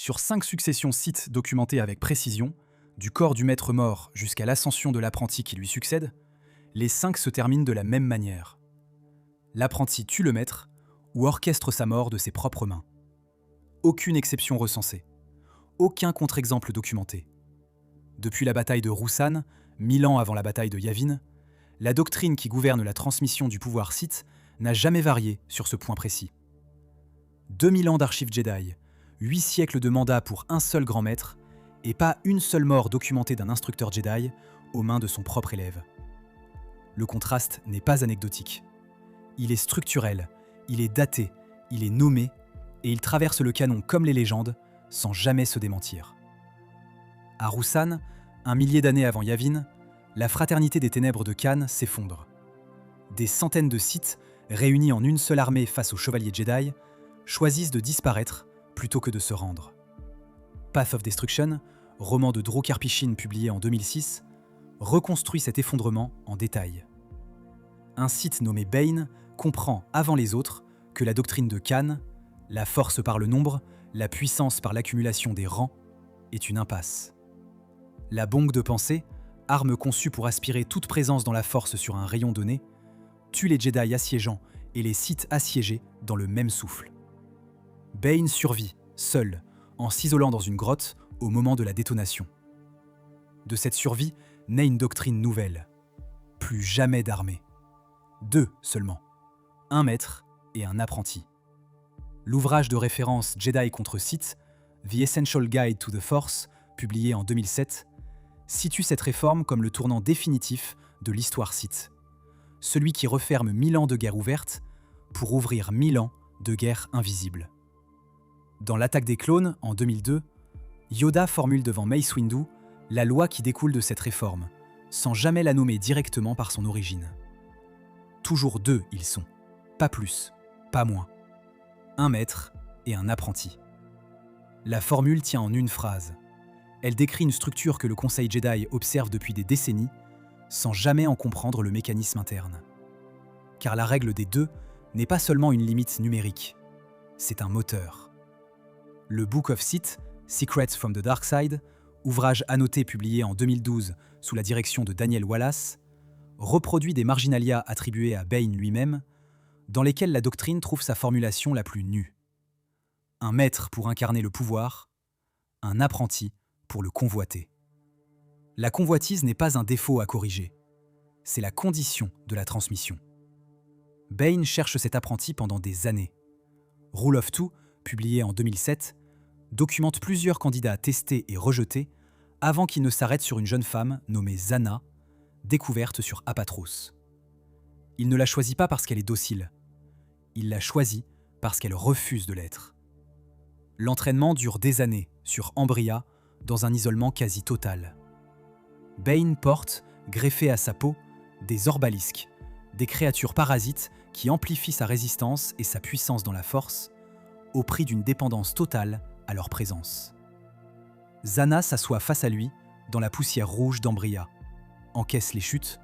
Sur 5 successions Sith documentées avec précision, du corps du maître mort jusqu'à l'ascension de l'apprenti qui lui succède, les 5 se terminent de la même manière. L'apprenti tue le maître ou orchestre sa mort de ses propres mains. Aucune exception recensée. Aucun contre-exemple documenté. Depuis la bataille de Roussan, 1000 ans avant la bataille de Yavin, la doctrine qui gouverne la transmission du pouvoir Sith n'a jamais varié sur ce point précis. 2000 ans d'archives Jedi, 8 siècles de mandat pour un seul grand maître, et pas une seule mort documentée d'un instructeur Jedi aux mains de son propre élève. Le contraste n'est pas anecdotique. Il est structurel, il est daté, il est nommé, et il traverse le canon comme les légendes, sans jamais se démentir. À Roussan, 1 millier d'années avant Yavin, la fraternité des ténèbres de Khan s'effondre. Des centaines de Sith, réunis en une seule armée face aux chevaliers Jedi, choisissent de disparaître plutôt que de se rendre. Path of Destruction, roman de Drew Karpyshyn publié en 2006, reconstruit cet effondrement en détail. Un Sith nommé Bane comprend, avant les autres, que la doctrine de Khan, la force par le nombre, la puissance par l'accumulation des rangs, est une impasse. La bongue de pensée, arme conçue pour aspirer toute présence dans la force sur un rayon donné, tue les Jedi assiégeants et les Sith assiégés dans le même souffle. Bane survit, seul, en s'isolant dans une grotte au moment de la détonation. De cette survie naît une doctrine nouvelle. Plus jamais d'armée. 2 seulement. Un maître et un apprenti. L'ouvrage de référence Jedi contre Sith, The Essential Guide to the Force, publié en 2007, situe cette réforme comme le tournant définitif de l'histoire Sith. Celui qui referme 1000 ans de guerre ouverte pour ouvrir 1000 ans de guerre invisible. Dans l'Attaque des clones, en 2002, Yoda formule devant Mace Windu la loi qui découle de cette réforme, sans jamais la nommer directement par son origine. Toujours 2 ils sont, pas plus, pas moins. Un maître et un apprenti. La formule tient en une phrase. Elle décrit une structure que le Conseil Jedi observe depuis des décennies, sans jamais en comprendre le mécanisme interne. Car la règle des 2 n'est pas seulement une limite numérique, c'est un moteur. Le Book of Sith, Secrets from the Dark Side, ouvrage annoté publié en 2012 sous la direction de Daniel Wallace, reproduit des marginalia attribués à Bane lui-même, dans lesquels la doctrine trouve sa formulation la plus nue. Un maître pour incarner le pouvoir, un apprenti pour le convoiter. La convoitise n'est pas un défaut à corriger, c'est la condition de la transmission. Bane cherche cet apprenti pendant des années. Rule of Two, publié en 2007, documente plusieurs candidats testés et rejetés avant qu'il ne s'arrête sur une jeune femme nommée Zana, découverte sur Apatros. Il ne la choisit pas parce qu'elle est docile, il la choisit parce qu'elle refuse de l'être. L'entraînement dure des années sur Ambria, dans un isolement quasi total. Bane porte, greffé à sa peau, des orbalisques, des créatures parasites qui amplifient sa résistance et sa puissance dans la force, au prix d'une dépendance totale à leur présence. Zana s'assoit face à lui dans la poussière rouge d'Ambria, encaisse les chutes,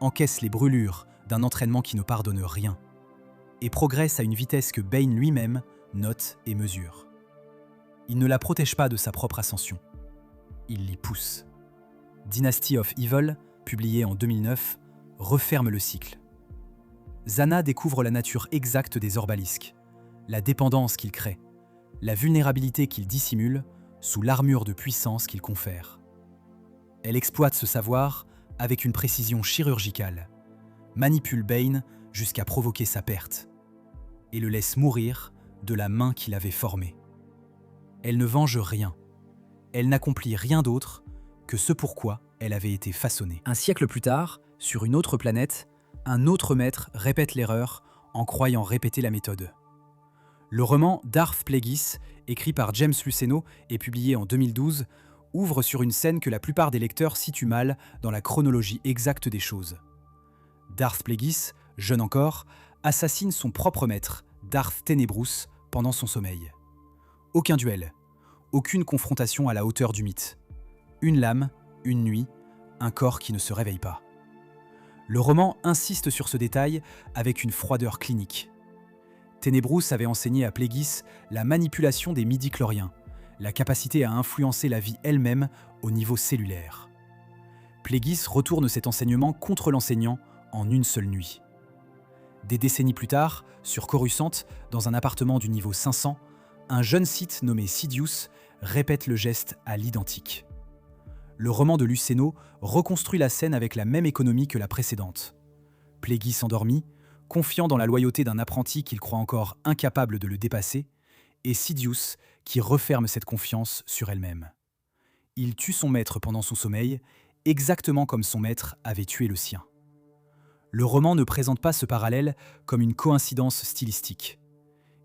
encaisse les brûlures d'un entraînement qui ne pardonne rien, et progresse à une vitesse que Bane lui-même note et mesure. Il ne la protège pas de sa propre ascension, il l'y pousse. Dynasty of Evil, publié en 2009, referme le cycle. Zana découvre la nature exacte des orbalisques, la dépendance qu'ils créent, la vulnérabilité qu'ils dissimulent sous l'armure de puissance qu'ils confèrent. Elle exploite ce savoir avec une précision chirurgicale, manipule Bane jusqu'à provoquer sa perte, et le laisse mourir de la main qui l'avait formé. Elle ne venge rien, elle n'accomplit rien d'autre que ce pourquoi elle avait été façonnée. Un siècle plus tard, sur une autre planète, un autre maître répète l'erreur en croyant répéter la méthode. Le roman Darth Plagueis, écrit par James Luceno et publié en 2012, ouvre sur une scène que la plupart des lecteurs situent mal dans la chronologie exacte des choses. Darth Plagueis, jeune encore, assassine son propre maître, Darth Tenebrous, pendant son sommeil. Aucun duel, aucune confrontation à la hauteur du mythe. Une lame, une nuit, un corps qui ne se réveille pas. Le roman insiste sur ce détail avec une froideur clinique. Tenebrous avait enseigné à Plagueis la manipulation des midi-chloriens, la capacité à influencer la vie elle-même au niveau cellulaire. Plagueis retourne cet enseignement contre l'enseignant en une seule nuit. Des décennies plus tard, sur Coruscant, dans un appartement du niveau 500, un jeune Sith nommé Sidious répète le geste à l'identique. Le roman de Luceno reconstruit la scène avec la même économie que la précédente. Plagueis endormi, confiant dans la loyauté d'un apprenti qu'il croit encore incapable de le dépasser, et Sidious qui referme cette confiance sur elle-même. Il tue son maître pendant son sommeil, exactement comme son maître avait tué le sien. Le roman ne présente pas ce parallèle comme une coïncidence stylistique.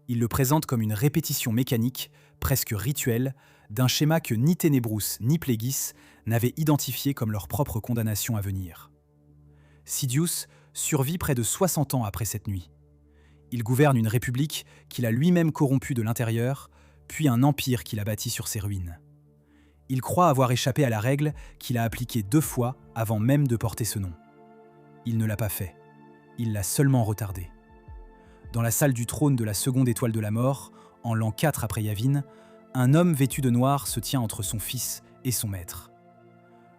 Il le présente comme une répétition mécanique, presque rituelle, d'un schéma que ni Ténébrous ni Plagueis n'avaient identifié comme leur propre condamnation à venir. Sidious survit près de 60 ans après cette nuit. Il gouverne une république qu'il a lui-même corrompue de l'intérieur, puis un empire qu'il a bâti sur ses ruines. Il croit avoir échappé à la règle qu'il a appliquée 2 fois avant même de porter ce nom. Il ne l'a pas fait. Il l'a seulement retardé. Dans la salle du trône de la seconde étoile de la mort, en l'an 4 après Yavin, un homme vêtu de noir se tient entre son fils et son maître.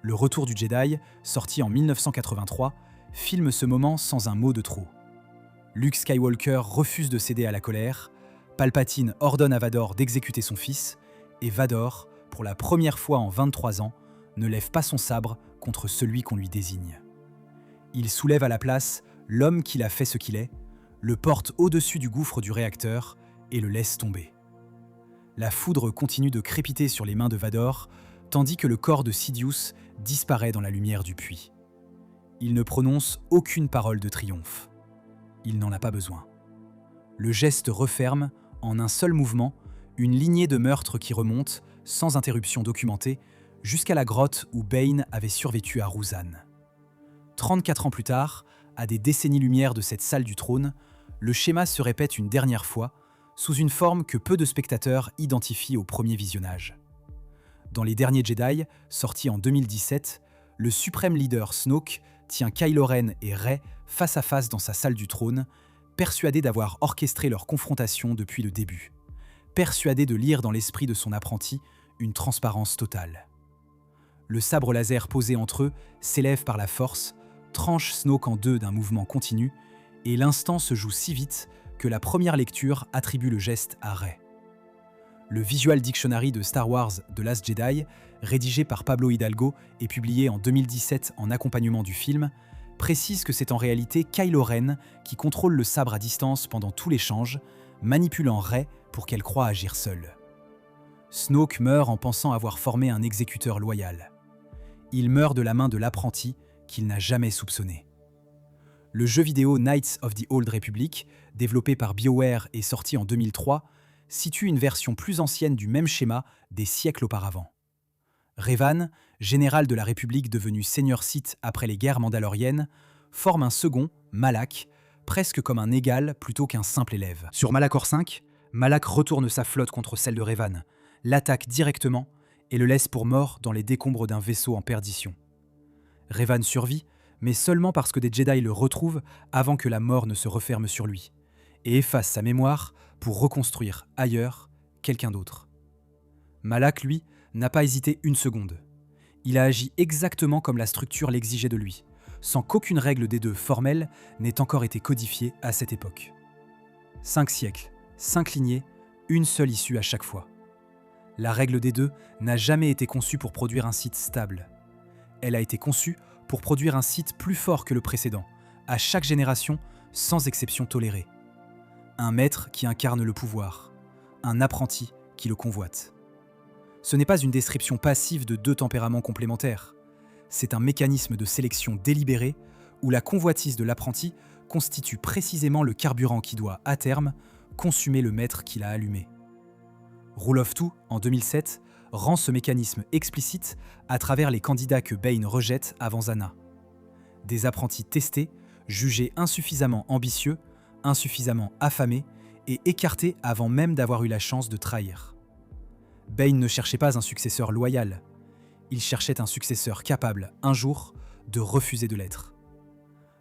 Le Retour du Jedi, sorti en 1983, filme ce moment sans un mot de trop. Luke Skywalker refuse de céder à la colère, Palpatine ordonne à Vador d'exécuter son fils, et Vador, pour la première fois en 23 ans, ne lève pas son sabre contre celui qu'on lui désigne. Il soulève à la place l'homme qu'il a fait ce qu'il est, le porte au-dessus du gouffre du réacteur et le laisse tomber. La foudre continue de crépiter sur les mains de Vador, tandis que le corps de Sidious disparaît dans la lumière du puits. Il ne prononce aucune parole de triomphe. Il n'en a pas besoin. Le geste referme, en un seul mouvement, une lignée de meurtres qui remonte, sans interruption documentée, jusqu'à la grotte où Bane avait survécu à Ruzan. 34 ans plus tard, à des décennies-lumière de cette salle du trône, le schéma se répète une dernière fois, sous une forme que peu de spectateurs identifient au premier visionnage. Dans Les Derniers Jedi, sorti en 2017, le suprême leader Snoke tient Kylo Ren et Rey face à face dans sa salle du trône, persuadé d'avoir orchestré leur confrontation depuis le début, persuadé de lire dans l'esprit de son apprenti une transparence totale. Le sabre laser posé entre eux s'élève par la force, tranche Snoke en 2 d'un mouvement continu, et l'instant se joue si vite que la première lecture attribue le geste à Rey. Le Visual Dictionary de Star Wars The Last Jedi, rédigé par Pablo Hidalgo et publié en 2017 en accompagnement du film, précise que c'est en réalité Kylo Ren qui contrôle le sabre à distance pendant tout l'échange, manipulant Rey pour qu'elle croie agir seule. Snoke meurt en pensant avoir formé un exécuteur loyal. Il meurt de la main de l'apprenti qu'il n'a jamais soupçonné. Le jeu vidéo Knights of the Old Republic, développé par BioWare et sorti en 2003, situe une version plus ancienne du même schéma des siècles auparavant. Revan, général de la République devenu seigneur Sith après les guerres mandaloriennes, forme un second, Malak, presque comme un égal plutôt qu'un simple élève. Sur Malachor V, Malak retourne sa flotte contre celle de Revan, l'attaque directement et le laisse pour mort dans les décombres d'un vaisseau en perdition. Revan survit, mais seulement parce que des Jedi le retrouvent avant que la mort ne se referme sur lui, et efface sa mémoire pour reconstruire ailleurs quelqu'un d'autre. Malak, lui, n'a pas hésité une seconde. Il a agi exactement comme la structure l'exigeait de lui, sans qu'aucune règle des 2 formelle n'ait encore été codifiée à cette époque. 5 siècles, 5 lignées, une seule issue à chaque fois. La règle des 2 n'a jamais été conçue pour produire un site stable. Elle a été conçue pour produire un site plus fort que le précédent, à chaque génération, sans exception tolérée. Un maître qui incarne le pouvoir, un apprenti qui le convoite. Ce n'est pas une description passive de 2 tempéraments complémentaires. C'est un mécanisme de sélection délibéré où la convoitise de l'apprenti constitue précisément le carburant qui doit, à terme, consumer le maître qui l'a allumé. Rule of Two, en 2007, rend ce mécanisme explicite à travers les candidats que Bane rejette avant Zana. Des apprentis testés, jugés insuffisamment ambitieux, insuffisamment affamés et écartés avant même d'avoir eu la chance de trahir. Bane ne cherchait pas un successeur loyal, il cherchait un successeur capable, un jour, de refuser de l'être.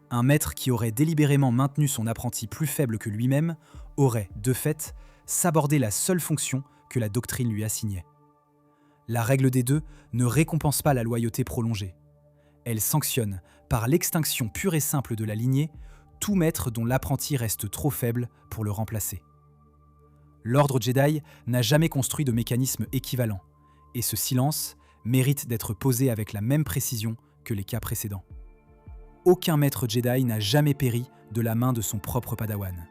Un maître qui aurait délibérément maintenu son apprenti plus faible que lui-même aurait, de fait, sabordé la seule fonction que la doctrine lui assignait. La règle des deux ne récompense pas la loyauté prolongée. Elle sanctionne, par l'extinction pure et simple de la lignée, tout maître dont l'apprenti reste trop faible pour le remplacer. L'ordre Jedi n'a jamais construit de mécanisme équivalent, et ce silence mérite d'être posé avec la même précision que les cas précédents. Aucun maître Jedi n'a jamais péri de la main de son propre padawan.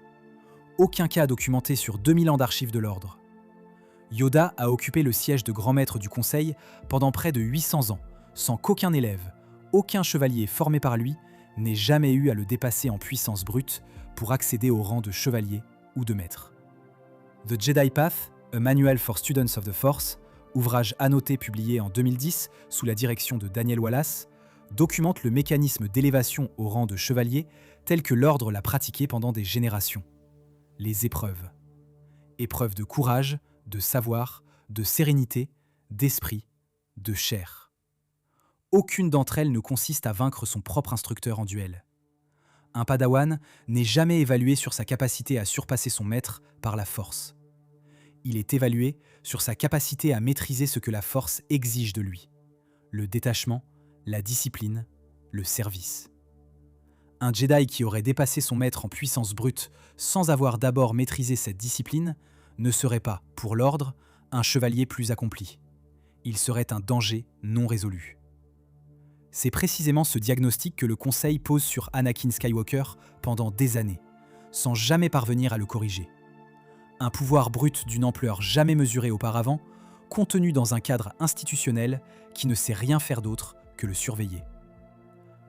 Aucun cas documenté sur 2000 ans d'archives de l'ordre. Yoda a occupé le siège de grand maître du Conseil pendant près de 800 ans, sans qu'aucun élève, aucun chevalier formé par lui, n'ait jamais eu à le dépasser en puissance brute pour accéder au rang de chevalier ou de maître. The Jedi Path, A Manual for Students of the Force, ouvrage annoté publié en 2010 sous la direction de Daniel Wallace, documente le mécanisme d'élévation au rang de chevalier tel que l'ordre l'a pratiqué pendant des générations. Les épreuves. Épreuves de courage, de savoir, de sérénité, d'esprit, de chair. Aucune d'entre elles ne consiste à vaincre son propre instructeur en duel. Un padawan n'est jamais évalué sur sa capacité à surpasser son maître par la force. Il est évalué sur sa capacité à maîtriser ce que la force exige de lui. Le détachement, la discipline, le service. Un Jedi qui aurait dépassé son maître en puissance brute sans avoir d'abord maîtrisé cette discipline ne serait pas, pour l'ordre, un chevalier plus accompli. Il serait un danger non résolu. C'est précisément ce diagnostic que le Conseil pose sur Anakin Skywalker pendant des années, sans jamais parvenir à le corriger. Un pouvoir brut d'une ampleur jamais mesurée auparavant, contenu dans un cadre institutionnel qui ne sait rien faire d'autre que le surveiller.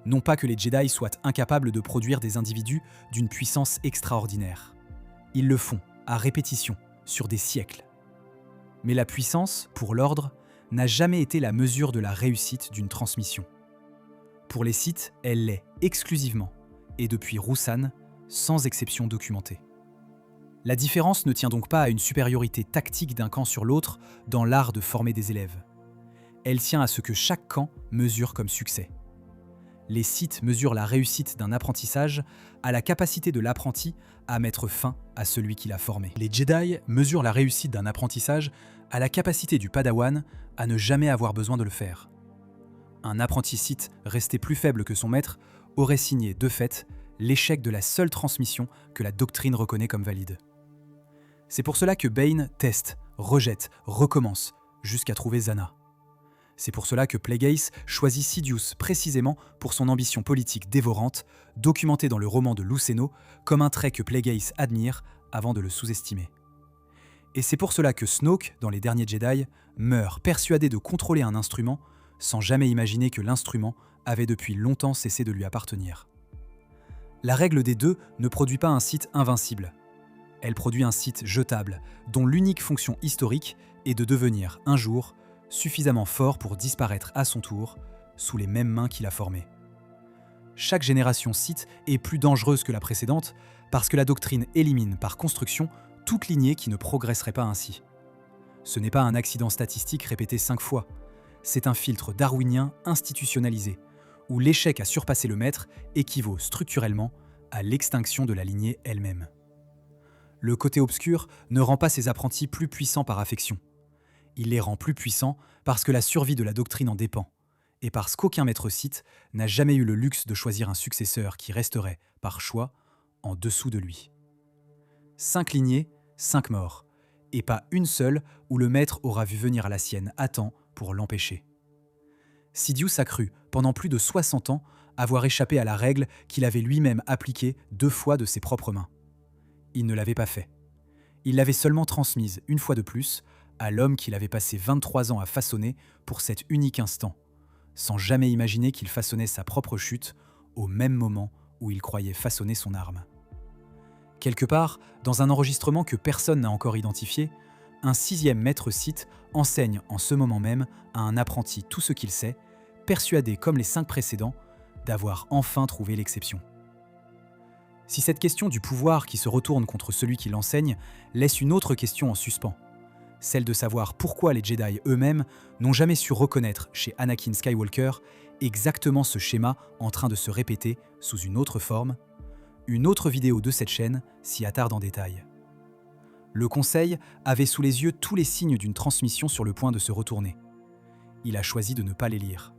Non pas que les Jedi soient incapables de produire des individus d'une puissance extraordinaire. Ils le font, à répétition, sur des siècles. Mais la puissance, pour l'ordre, n'a jamais été la mesure de la réussite d'une transmission. Pour les Sith, elle l'est exclusivement, et depuis Roussan, sans exception documentée. La différence ne tient donc pas à une supériorité tactique d'un camp sur l'autre dans l'art de former des élèves. Elle tient à ce que chaque camp mesure comme succès. Les Sith mesurent la réussite d'un apprentissage à la capacité de l'apprenti à mettre fin à celui qui l'a formé. Les Jedi mesurent la réussite d'un apprentissage à la capacité du Padawan à ne jamais avoir besoin de le faire. Un apprenti Sith resté plus faible que son maître aurait signé, de fait, l'échec de la seule transmission que la doctrine reconnaît comme valide. C'est pour cela que Bane teste, rejette, recommence, jusqu'à trouver Zana. C'est pour cela que Plagueis choisit Sidious précisément pour son ambition politique dévorante, documentée dans le roman de Luceno comme un trait que Plagueis admire avant de le sous-estimer. Et c'est pour cela que Snoke, dans Les Derniers Jedi, meurt persuadé de contrôler un instrument, sans jamais imaginer que l'instrument avait depuis longtemps cessé de lui appartenir. La règle des deux ne produit pas un Sith invincible. Elle produit un Sith jetable, dont l'unique fonction historique est de devenir, un jour, suffisamment fort pour disparaître à son tour, sous les mêmes mains qu'il a formées. Chaque génération Sith est plus dangereuse que la précédente, parce que la doctrine élimine par construction toute lignée qui ne progresserait pas ainsi. Ce n'est pas un accident statistique répété 5 fois, c'est un filtre darwinien institutionnalisé, où l'échec à surpasser le maître équivaut structurellement à l'extinction de la lignée elle-même. Le côté obscur ne rend pas ses apprentis plus puissants par affection. Il les rend plus puissants parce que la survie de la doctrine en dépend, et parce qu'aucun maître Sith n'a jamais eu le luxe de choisir un successeur qui resterait, par choix, en dessous de lui. 5 lignées, 5 morts, et pas une seule où le maître aura vu venir la sienne à temps pour l'empêcher. Sidious a cru, pendant plus de 60 ans, avoir échappé à la règle qu'il avait lui-même appliquée 2 fois de ses propres mains. Il ne l'avait pas fait. Il l'avait seulement transmise, une fois de plus, à l'homme qu'il avait passé 23 ans à façonner pour cet unique instant, sans jamais imaginer qu'il façonnait sa propre chute au même moment où il croyait façonner son arme. Quelque part, dans un enregistrement que personne n'a encore identifié, un 6e maître Sith enseigne en ce moment même à un apprenti tout ce qu'il sait, persuadé comme les 5 précédents d'avoir enfin trouvé l'exception. Si cette question du pouvoir qui se retourne contre celui qui l'enseigne laisse une autre question en suspens, celle de savoir pourquoi les Jedi eux-mêmes n'ont jamais su reconnaître chez Anakin Skywalker exactement ce schéma en train de se répéter sous une autre forme, une autre vidéo de cette chaîne s'y attarde en détail. Le Conseil avait sous les yeux tous les signes d'une transmission sur le point de se retourner. il a choisi de ne pas les lire.